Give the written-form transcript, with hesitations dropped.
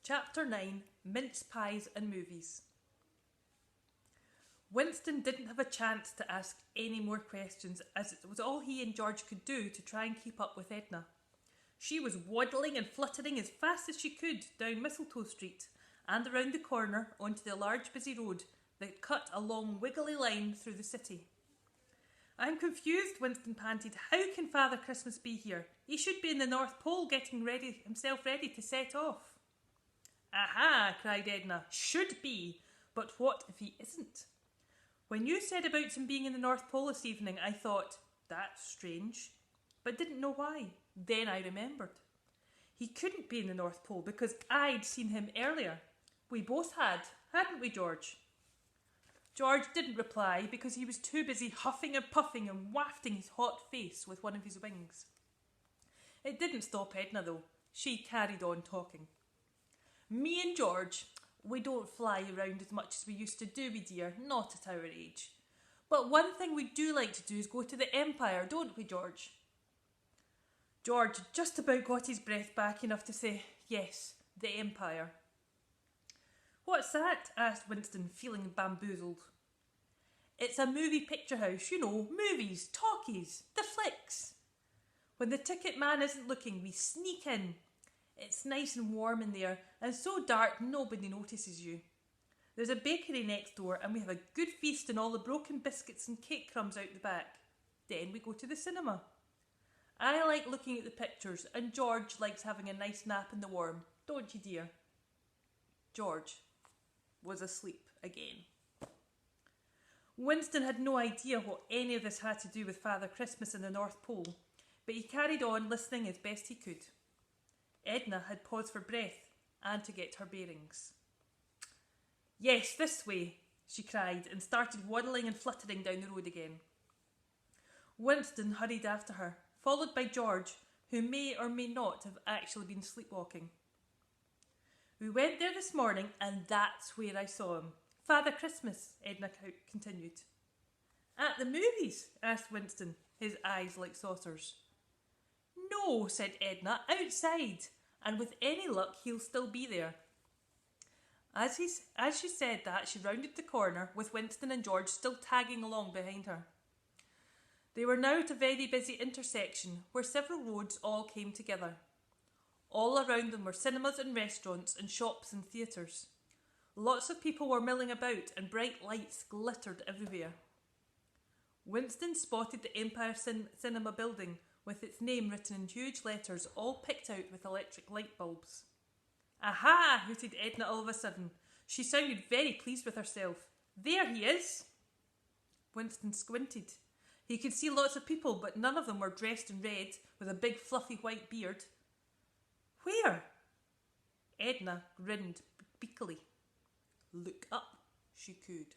Chapter 9, Mince Pies and Movies. Winston didn't have a chance to ask any more questions, as it was all he and George could do to try and keep up with Edna. She was waddling and fluttering as fast as she could down Mistletoe Street and around the corner onto the large busy road that cut a long wiggly line through the city. "I'm confused," Winston panted. "How can Father Christmas be here? He should be in the North Pole getting himself ready to set off." "Aha!" cried Edna. "Should be. But what if he isn't? When you said about him being in the North Pole this evening, I thought, that's strange, but didn't know why. Then I remembered. He couldn't be in the North Pole because I'd seen him earlier. We both had, hadn't we, George?" George didn't reply because he was too busy huffing and puffing and wafting his hot face with one of his wings. It didn't stop Edna, though. She carried on talking. "Me and George, we don't fly around as much as we used to, do we, dear? Not at our age. But one thing we do like to do is go to the Empire, don't we, George?" George just about got his breath back enough to say, "Yes, the Empire." "What's that?" asked Winston, feeling bamboozled. "It's a movie picture house, you know, movies, talkies, the flicks. When the ticket man isn't looking, we sneak in. It's nice and warm in there, and so dark nobody notices you. There's a bakery next door, and we have a good feast and all the broken biscuits and cake crumbs out the back. Then we go to the cinema. I like looking at the pictures, and George likes having a nice nap in the warm, don't you, dear?" George was asleep again. Winston had no idea what any of this had to do with Father Christmas and the North Pole, but he carried on listening as best he could. Edna had paused for breath and to get her bearings. "Yes, this way," she cried, and started waddling and fluttering down the road again. Winston hurried after her, followed by George, who may or may not have actually been sleepwalking. "We went there this morning, and that's where I saw him. Father Christmas," Edna continued. "At the movies?" asked Winston, his eyes like saucers. "No," said Edna, "outside. And with any luck, he'll still be there." As she said that, she rounded the corner, with Winston and George still tagging along behind her. They were now at a very busy intersection where several roads all came together. All around them were cinemas and restaurants and shops and theatres. Lots of people were milling about and bright lights glittered everywhere. Winston spotted the Empire Cinema building with its name written in huge letters, all picked out with electric light bulbs. "Aha!" hooted Edna all of a sudden. She sounded very pleased with herself. "There he is!" Winston squinted. He could see lots of people, but none of them were dressed in red with a big fluffy white beard. "Where?" Edna grinned beakily. "Look up," she cooed.